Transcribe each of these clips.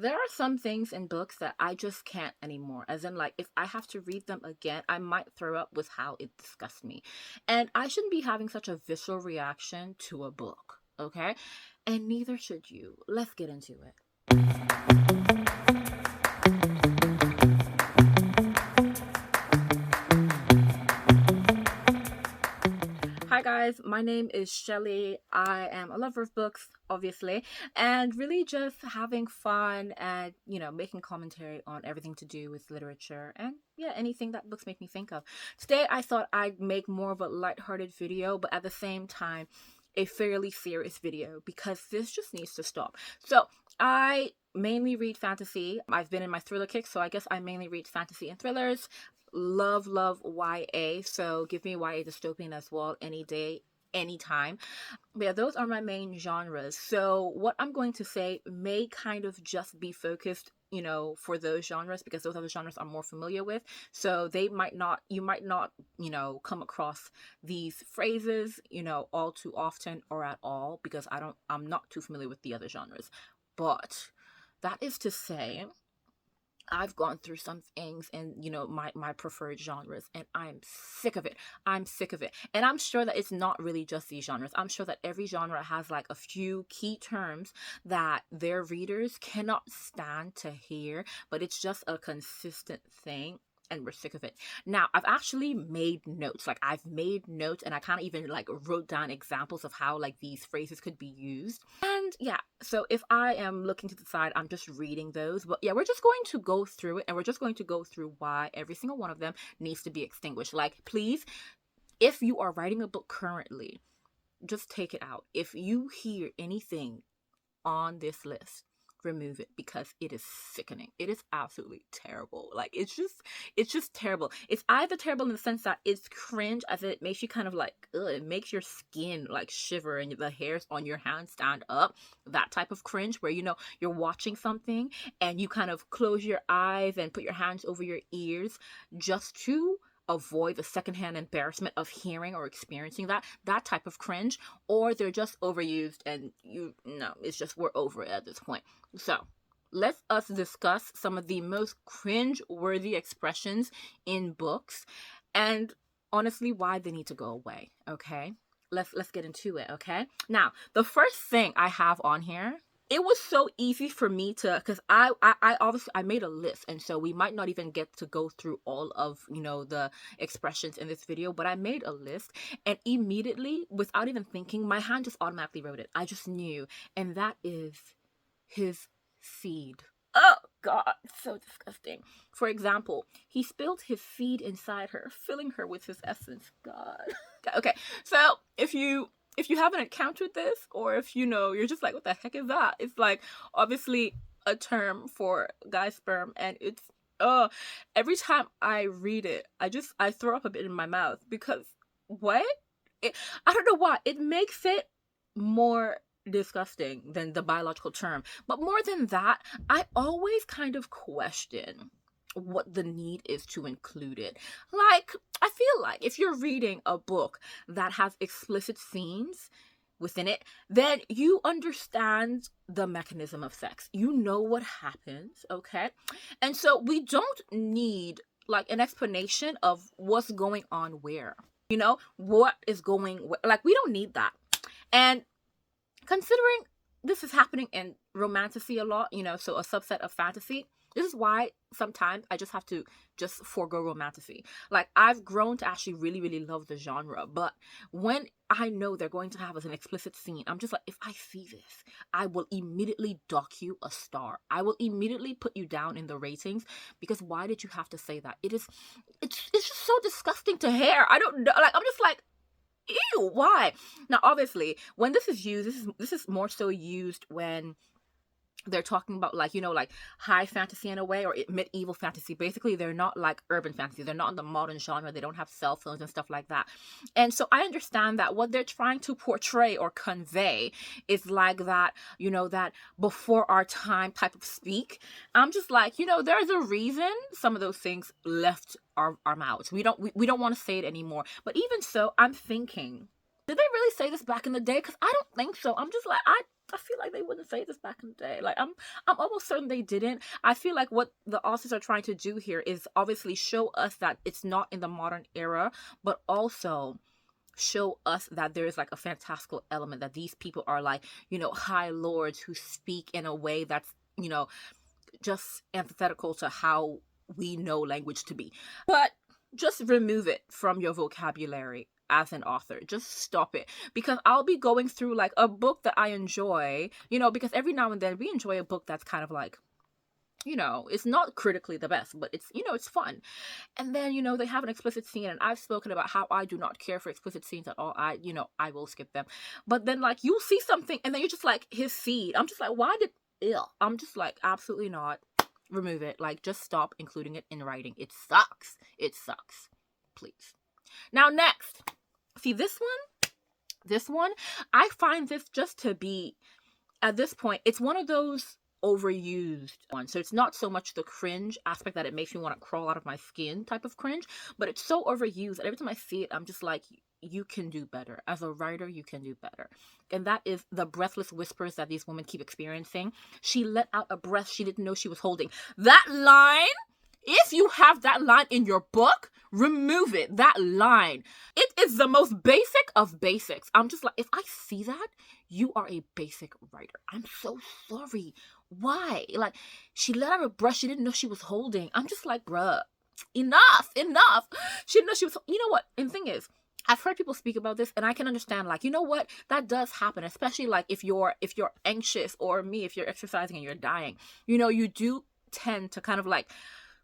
There are some things in books that I just can't anymore. As in, like, if I have to read them again, I might throw up with how it disgusts me. And I shouldn't be having such a visceral reaction to a book, okay? And neither should you. Let's get into it. Hi guys, my name is Shelly. I am a lover of books, obviously, and really just having fun and, making commentary on everything to do with literature and, yeah, anything that books make me think of. Today, I thought I'd make more of a lighthearted video, but at the same time, a fairly serious video because this just needs to stop. So, I mainly read fantasy. I've been in my thriller kick, so I guess I mainly read fantasy and thrillers. Love YA, so give me YA dystopian as well any day, anytime. But yeah, those are my main genres. So what I'm going to say may kind of just be focused, for those genres because those are the genres I'm more familiar with. So you might not, come across these phrases, all too often or at all because I'm not too familiar with the other genres. But that is to say, I've gone through some things in, my preferred genres, and I'm sick of it. I'm sick of it. And I'm sure that it's not really just these genres. I'm sure that every genre has like a few key terms that their readers cannot stand to hear, but it's just a consistent thing. And we're sick of it. Now, I've actually made notes. Like, I've made notes and I kind of even like wrote down examples of how like these phrases could be used. And yeah, so if I am looking to the side, I'm just reading those. But yeah, we're just going to go through it and we're just going to go through why every single one of them needs to be extinguished. Like, please, if you are writing a book currently, just take it out. If you hear anything on this list, remove it because it is sickening. It is absolutely terrible. Like, it's just terrible. It's either terrible in the sense that it's cringe, as it makes you kind of like, it makes your skin like shiver and the hairs on your hands stand up. That type of cringe where you're watching something and you kind of close your eyes and put your hands over your ears just to avoid the secondhand embarrassment of hearing or experiencing that type of cringe. Or they're just overused and it's just, we're over it at this point. So let us discuss some of the most cringe-worthy expressions in books and honestly why they need to go away. Okay, let's get into it. Okay, now the first thing I have on here, it was so easy for me to, because I obviously I made a list, and so we might not even get to go through all of the expressions in this video, but I made a list and immediately, without even thinking, my hand just automatically wrote it. I just knew, and that is his seed. Oh God, so disgusting. For example, he spilled his seed inside her, filling her with his essence. God. Okay, so if you haven't encountered this, or if you're just like, what the heck is that? It's like obviously a term for guy sperm, and it's every time I read it, I throw up a bit in my mouth because what? I don't know why. It makes it more disgusting than the biological term. But more than that, I always kind of question what the need is to include it. Like, I feel like if you're reading a book that has explicit scenes within it, then you understand the mechanism of sex. You know what happens, okay? And so we don't need like an explanation of what's going on where. What is going like, we don't need that. And considering this is happening in romantasy a lot, so a subset of fantasy, this is why sometimes I just have to just forego romantasy. Like, I've grown to actually really, really love the genre, but when I know they're going to have as an explicit scene, I'm just like, if I see this, I will immediately dock you a star. I will immediately put you down in the ratings because why did you have to say that? It's just so disgusting to hear. I don't know. Like, I'm just like, ew, why? Now, obviously, when this is used, this is more so used when they're talking about like high fantasy in a way, or medieval fantasy. Basically, they're not like urban fantasy. They're not in the modern genre. They don't have cell phones and stuff like that. And so I understand that what they're trying to portray or convey is like that, that before our time type of speak. I'm just like, there's a reason some of those things left our mouths. We don't want to say it anymore. But even so, I'm thinking, Did they really say this back in the day? Because I don't think so. I'm just like, I feel like they wouldn't say this back in the day. Like, I'm almost certain they didn't. I feel like what the authors are trying to do here is obviously show us that it's not in the modern era, but also show us that there is like a fantastical element, that these people are like, high lords who speak in a way that's, just antithetical to how we know language to be. But just remove it from your vocabulary as an author. Just stop it. Because I'll be going through like a book that I enjoy, because every now and then we enjoy a book that's kind of like, it's not critically the best, but it's, it's fun. And then, they have an explicit scene, and I've spoken about how I do not care for explicit scenes at all. I will skip them. But then, like, you'll see something, and then you're just like, his seed. I'm just like, I'm just like, absolutely not. Remove it. Like, just stop including it in writing. It sucks. It sucks. Please. Now, next. See, this one, I find this just to be, at this point, it's one of those overused one. So it's not so much the cringe aspect that it makes me want to crawl out of my skin type of cringe, but it's so overused that every time I see it, I'm just like, you can do better. As a writer, you can do better. And that is the breathless whispers that these women keep experiencing. She let out a breath she didn't know she was holding. That line, if you have that line in your book, remove it. That line. It is the most basic of basics. I'm just like, if I see that, you are a basic writer. I'm so sorry. Why? Like, she let out a breath she didn't know she was holding. I'm just like, bruh, enough. She didn't know she was, you know what? And the thing is, I've heard people speak about this, and I can understand, like, you know what? That does happen, especially like if you're anxious, or me, if you're exercising and you're dying. You do tend to kind of like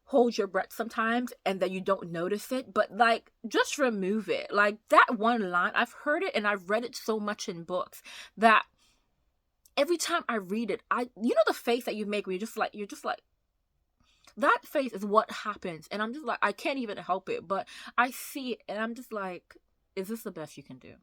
hold your breath sometimes, and then you don't notice it, but like, just remove it. Like, that one line, I've heard it and I've read it so much in books that every time I read it, the face that you make when you're just like, that face is what happens. And I'm just like, I can't even help it, but I see it and I'm just like, is this the best you can do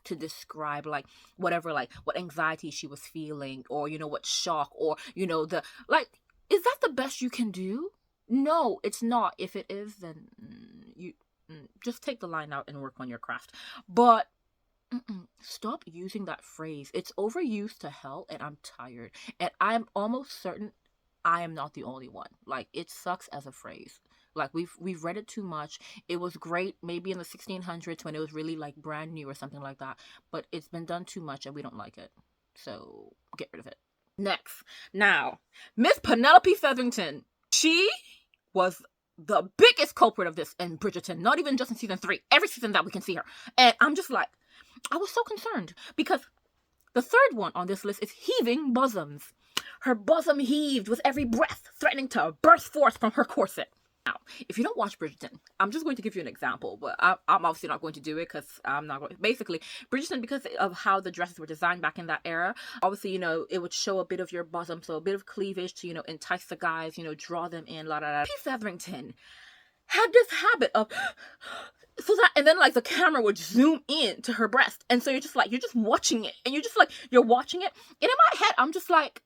to describe like whatever, like what anxiety she was feeling, or what shock, or is that the best you can do? No, it's not. If it is, then you just take the line out and work on your craft. But stop using that phrase. It's overused to hell, and I'm tired. And I'm almost certain I am not the only one. Like, it sucks as a phrase. Like, we've read it too much. It was great maybe in the 1600s when it was really like brand new or something like that. But it's been done too much and we don't like it. So get rid of it. Next. Now, Miss Penelope Featherington. She was the biggest culprit of this in Bridgerton. Not even just in season 3. Every season that we can see her. And I'm just like, I was so concerned. Because the third one on this list is Heaving Bosoms. Her bosom heaved with every breath, threatening to burst forth from her corset. Now, if you don't watch Bridgerton, I'm just going to give you an example, but I'm obviously not going to do it because I'm not going. Basically, Bridgerton, because of how the dresses were designed back in that era, obviously, it would show a bit of your bosom, so a bit of cleavage to, entice the guys, draw them in, la la la. P. Featherington had this habit of, so that, and then like the camera would zoom in to her breast, and so you're just watching it, and you're watching it, and in my head, I'm just like,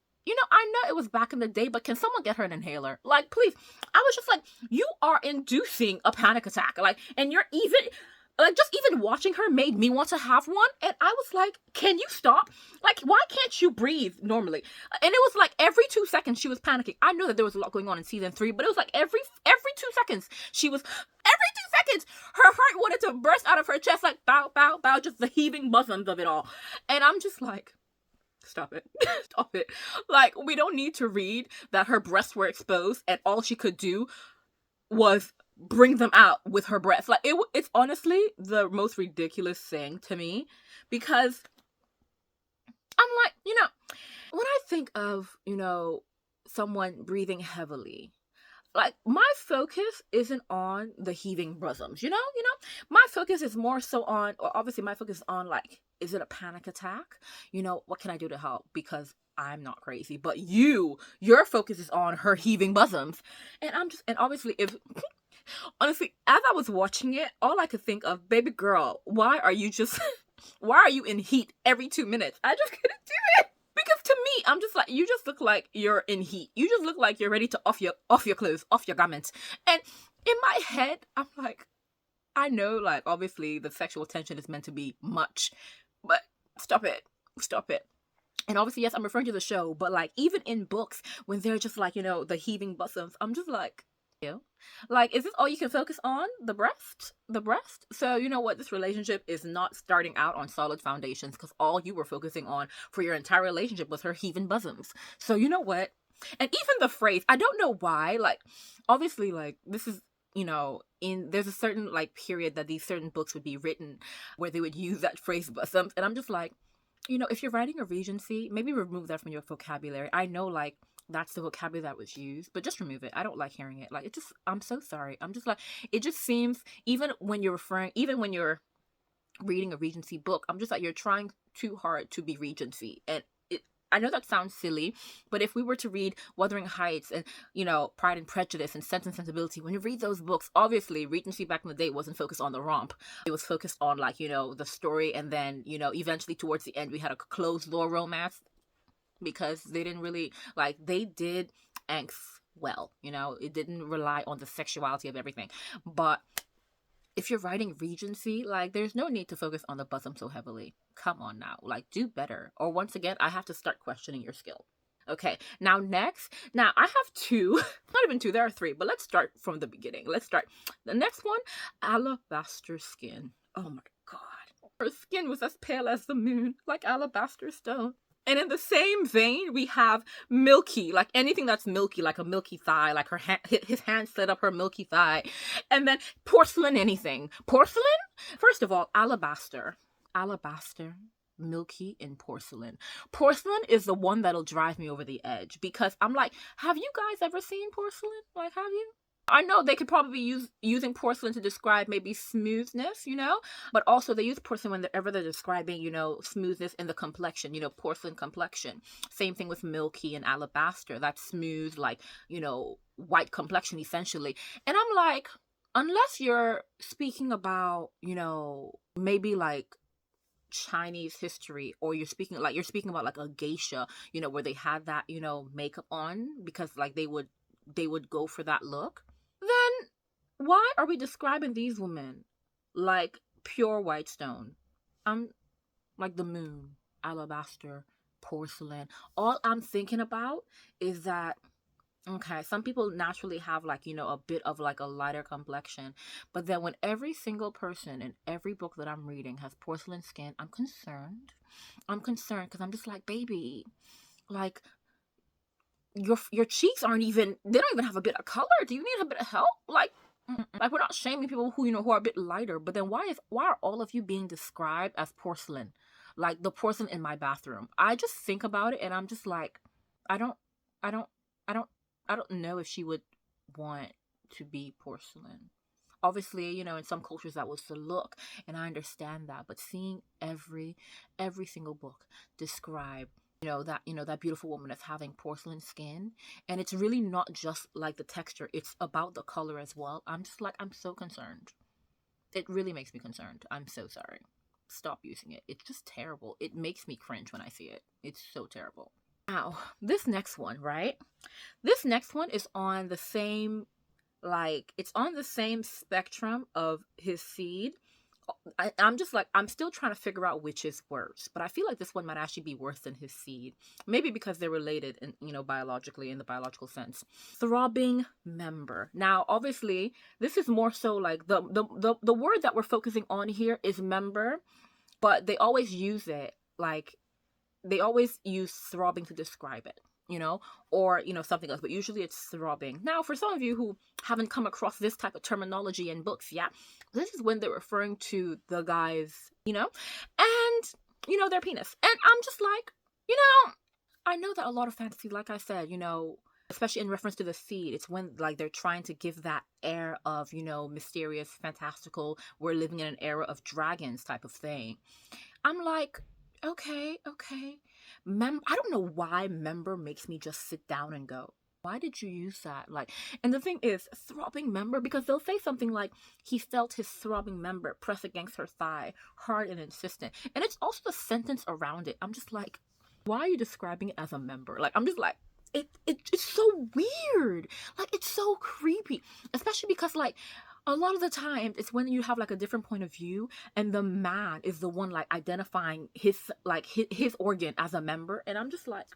I know it was back in the day, but can someone get her an inhaler? Like, please. I was just like, you are inducing a panic attack. Like, and you're even, like, just even watching her made me want to have one. And I was like, can you stop? Like, why can't you breathe normally? And it was like every 2 seconds she was panicking. I know that there was a lot going on in season 3, but it was like every 2 seconds she was, every 2 seconds, her heart wanted to burst out of her chest, like, bow, bow, bow, just the heaving bosoms of it all. And I'm just like, stop it. Stop it. Like, we don't need to read that her breasts were exposed and all she could do was bring them out with her breath. Like, it's honestly the most ridiculous thing to me, because I'm like, when I think of, someone breathing heavily, like, my focus isn't on the heaving bosoms, my focus is more so on, or obviously my focus is on, like, is it a panic attack? What can I do to help? Because I'm not crazy, but your focus is on her heaving bosoms. And obviously honestly, as I was watching it, all I could think of, baby girl, why are you in heat every 2 minutes? I just couldn't do it. Because to me, I'm just like, you just look like you're in heat. You just look like you're ready to off your clothes, off your garments. And in my head, I'm like, I know, like, obviously the sexual tension is meant to be much, but stop it. Stop it. And obviously, yes, I'm referring to the show, but like, even in books, when they're just like, the heaving bosoms, I'm just like, ew. Like, is this all you can focus on? The breast? The breast? So, you know what? This relationship is not starting out on solid foundations because all you were focusing on for your entire relationship was her heaving bosoms. So, you know what? And even the phrase, I don't know why, like, obviously, like, this is, there's a certain like period that these certain books would be written where they would use that phrase bosoms. And I'm just like, if you're writing a Regency, maybe remove that from your vocabulary. I know, like, that's the vocabulary that was used, but just remove it. I don't like hearing it. Like, I'm so sorry. I'm just like, it just seems, even when you're reading a Regency book, I'm just like, you're trying too hard to be Regency. And I know that sounds silly, but if we were to read Wuthering Heights and, Pride and Prejudice and Sense and Sensibility, when you read those books, obviously Regency back in the day wasn't focused on the romp. It was focused on, like, the story, and then, eventually towards the end we had a closed door romance because they didn't really, like, they did angst well, it didn't rely on the sexuality of everything. But if you're writing Regency, like, there's no need to focus on the bosom so heavily. Come on now, like, do better. Or once again, I have to start questioning your skill. Okay, now next, I have two, not even two, there are three, but let's start from the beginning. Let's start. The next one, Alabaster Skin. Oh my God. Her skin was as pale as the moon, like alabaster stone. And in the same vein, we have milky, like anything that's milky, like a milky thigh, like his hand slid up her milky thigh. And then porcelain anything. Porcelain? First of all, alabaster, milky, and porcelain. Porcelain is the one that'll drive me over the edge because I'm like, have you guys ever seen porcelain? Like, have you? I know they could probably be using porcelain to describe maybe smoothness, but also they use porcelain whenever they're describing, smoothness in the complexion, porcelain complexion. Same thing with milky and alabaster, that smooth, like, white complexion essentially. And I'm like, unless you're speaking about, maybe like Chinese history, or you're speaking about like a geisha, where they had that, makeup on because like they would go for that look, then why are we describing these women like pure white stone? Like the moon, alabaster, porcelain. All I'm thinking about is that, okay, some people naturally have like, a bit of like a lighter complexion. But then when every single person in every book that I'm reading has porcelain skin, I'm concerned. Because I'm just like, baby, like, your cheeks they don't even have a bit of color. Do you need a bit of help? Like, like, we're not shaming people who who are a bit lighter, but then why are all of you being described as porcelain? Like the porcelain in my bathroom. I just think about it and I'm just like, I don't I don't I don't I don't know if she would want to be porcelain. Obviously, in some cultures that was the look, and I understand that, but seeing every single book describe that beautiful woman as having porcelain skin, and it's really not just like the texture, it's about the color as well. I'm just like, I'm so concerned. It really makes me concerned. I'm so sorry. Stop using it. It's just terrible. It makes me cringe when I see it. It's so terrible. Now, this next one, right? This next one is on the same, like, it's on the same spectrum of his seed. I'm just like, I'm still trying to figure out which is worse, but I feel like this one might actually be worse than his seed. Maybe because they're related in, biologically, in the biological sense. Throbbing member. Now, obviously, this is more so like the word that we're focusing on here is member, but they always use it like, they always use throbbing to describe it, or, something else, but usually it's throbbing. Now, for some of you who haven't come across this type of terminology in books, yeah, this is when they're referring to the guys, and, their penis. And I'm just like, I know that a lot of fantasy, like I said, especially in reference to the seed, it's when like they're trying to give that air of, mysterious, fantastical, we're living in an era of dragons type of thing. I'm like, okay. I don't know why member makes me just sit down and go, why did you use that? Like, and the thing is, throbbing member, because they'll say something like, he felt his throbbing member press against her thigh, hard and insistent. And it's also the sentence around it. I'm just like, why are you describing it as a member? Like, I'm just like, it's so weird. Like, it's so creepy. Especially because, like, a lot of the times it's when you have like a different point of view and the man is the one like identifying his organ as a member, and I'm just like,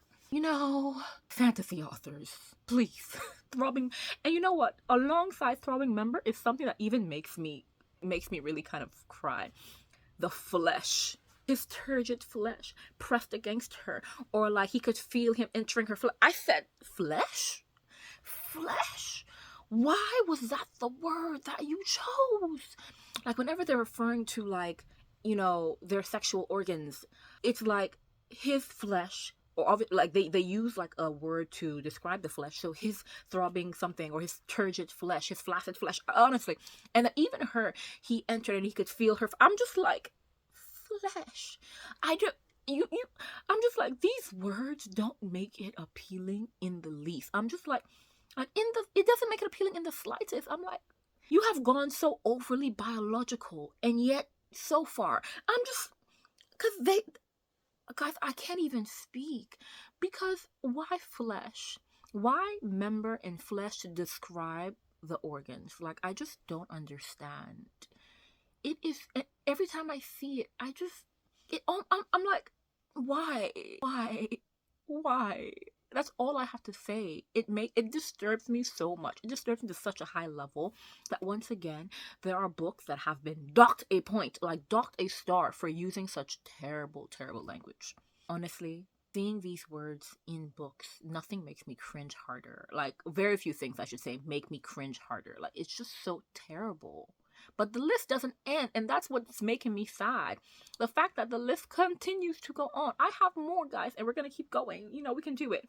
fantasy authors, please. Throbbing. And you know what, alongside throbbing member is something that even makes me really kind of cry. The flesh, his turgid flesh pressed against her, or like he could feel him entering her flesh. I said flesh, flesh. Why was that the word that you chose? Like whenever they're referring to like, their sexual organs, it's like his flesh, or like they use like a word to describe the flesh. So his throbbing something, or his turgid flesh, his flaccid flesh, honestly. And then even her, he entered and he could feel her. I'm just like, flesh. I don't. I'm just like, these words don't make it appealing in the least. I'm just like it doesn't make it appealing in the slightest. I'm like, you have gone so overly biological, and yet so far, I'm just, because guys, I can't even speak, because why flesh? Why member and flesh to describe the organs? Like, I just don't understand. It is, every time I see it, I'm like, why? That's all I have to say. It disturbs me so much. It disturbs me to such a high level that once again, there are books that have been docked a point, like docked a star, for using such terrible, terrible language. Honestly, seeing these words in books, nothing makes me cringe harder. Like, very few things, I should say, make me cringe harder. Like, it's just so terrible. But the list doesn't end, and that's what's making me sad. The fact that the list continues to go on. I have more, guys, and we're gonna keep going. We can do it.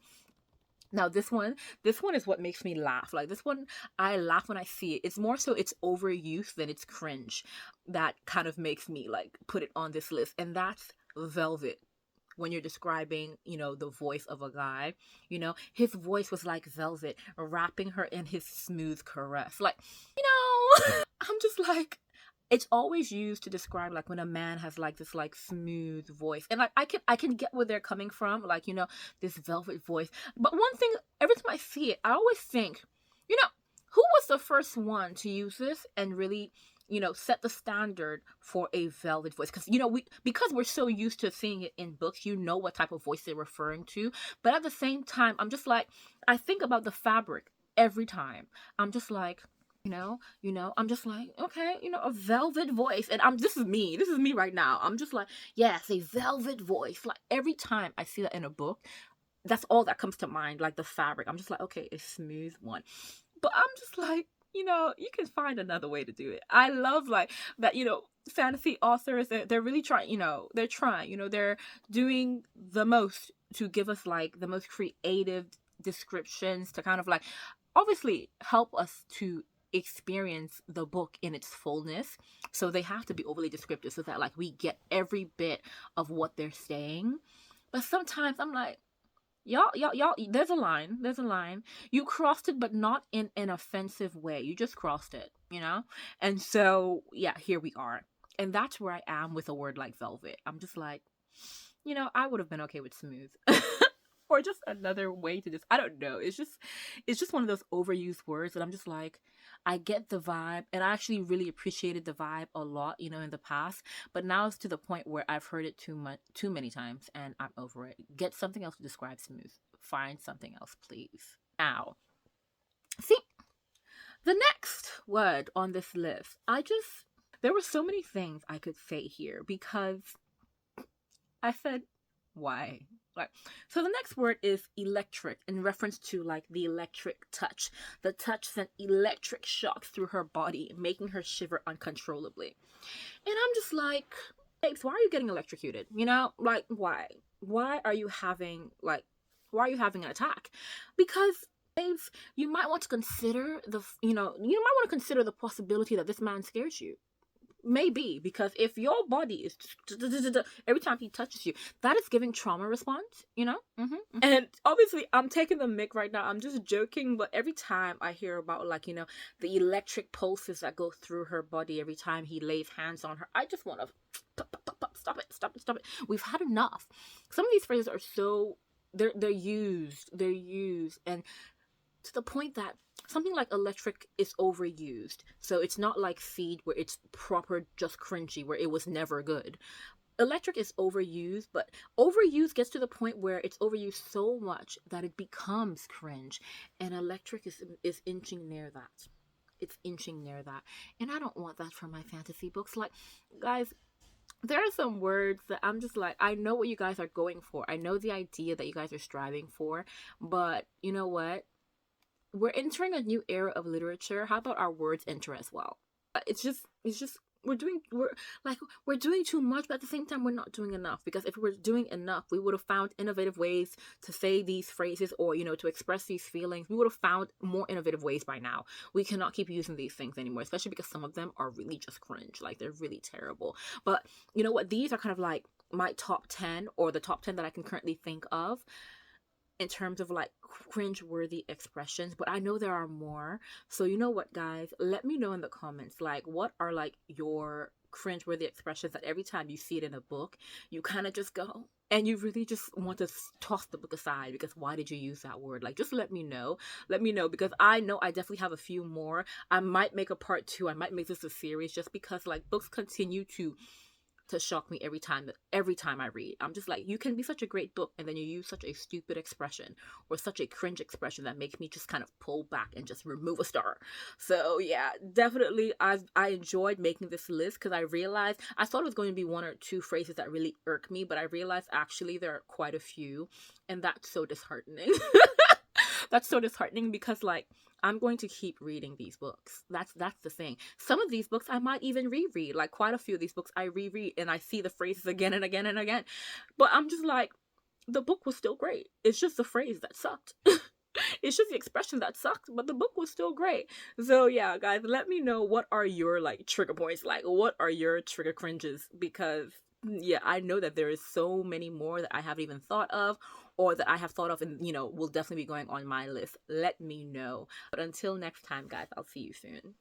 Now this one is what makes me laugh. Like, this one, I laugh when I see it. It's more so it's overuse than it's cringe. That kind of makes me like put it on this list, and that's velvet. When you're describing, the voice of a guy, his voice was like velvet, wrapping her in his smooth caress. Like, I'm just like, it's always used to describe like when a man has like this like smooth voice, and like I can get where they're coming from, like, this velvet voice. But one thing, every time I see it, I always think, who was the first one to use this and really, set the standard for a velvet voice? Because, because we're so used to seeing it in books, what type of voice they're referring to. But at the same time, I'm just like, I think about the fabric every time. I'm just like, I'm just like, okay, a velvet voice. And this is me right now. I'm just like, yes, a velvet voice. Like, every time I see that in a book, that's all that comes to mind, like the fabric. I'm just like, okay, a smooth one. But I'm just like, you can find another way to do it. I love like that, fantasy authors, they're really trying, they're doing the most to give us like the most creative descriptions to kind of like obviously help us to experience the book in its fullness. So they have to be overly descriptive so that like we get every bit of what they're saying. But sometimes I'm like, y'all, there's a line. You crossed it, but not in an offensive way. You just crossed it, And so, yeah, here we are. And that's where I am with a word like velvet. I'm just like, I would have been okay with smooth. Or just another way to just, I don't know. It's just one of those overused words that I'm just like, I get the vibe, and I actually really appreciated the vibe a lot, in the past. But now it's to the point where I've heard it too many times, and I'm over it. Get something else to describe smooth. Find something else, please. Now, see, the next word on this list, there were so many things I could say here, because I said, why? Like, so the next word is electric, in reference to like the electric touch. The touch sent electric shocks through her body, making her shiver uncontrollably. And I'm just like, babes, why are you getting electrocuted? Like, why? Why are you having an attack? Because, babes, you might want to consider the possibility that this man scares you. Maybe, because if your body is every time he touches you, that is giving trauma response, And obviously, I'm taking the mic right now. I'm just joking, but every time I hear about like, the electric pulses that go through her body every time he lays hands on her, I just want to stop it. We've had enough. Some of these phrases are so they're used, and to the point that something like Electric is overused. So it's not like Feed where it's proper just cringy, where it was never good. Electric is overused, but overused gets to the point where it's overused so much that it becomes cringe. And Electric is inching near that. It's inching near that. And I don't want that for my fantasy books. Like, guys, there are some words that I'm just like, I know what you guys are going for. I know the idea that you guys are striving for, but you know what? We're entering a new era of literature. How about our words enter as well? It's just we're doing too much, but at the same time we're not doing enough. Because if we were doing enough, we would have found innovative ways to say these phrases, or to express these feelings. We would have found more innovative ways by now. We cannot keep using these things anymore, especially because some of them are really just cringe. Like, they're really terrible. But you know what? These are kind of like my top 10, or the top 10 that I can currently think of in terms of like cringe-worthy expressions, but I know there are more. So you know what, guys, let me know in the comments, like, what are like your cringe-worthy expressions that every time you see it in a book, you kind of just go and you really just want to toss the book aside because why did you use that word? Like, just let me know. Let me know, because I know I definitely have a few more. I might make a part 2. I might make this a series, just because like books continue to shock me every time I read. I'm just like, you can be such a great book and then you use such a stupid expression or such a cringe expression that makes me just kind of pull back and just remove a star. So yeah, definitely I enjoyed making this list, because I realized I thought it was going to be 1 or 2 phrases that really irk me, but I realized actually there are quite a few, and that's so disheartening. That's so disheartening, because like, I'm going to keep reading these books. That's the thing. Some of these books I might even reread. Like, quite a few of these books I reread and I see the phrases again and again and again. But I'm just like, the book was still great. It's just the phrase that sucked. It's just the expression that sucked, but the book was still great. So yeah, guys, let me know, what are your like trigger points? Like, what are your trigger cringes? Because yeah, I know that there is so many more that I haven't even thought of, or that I have thought of and will definitely be going on my list. Let me know. But until next time, guys, I'll see you soon.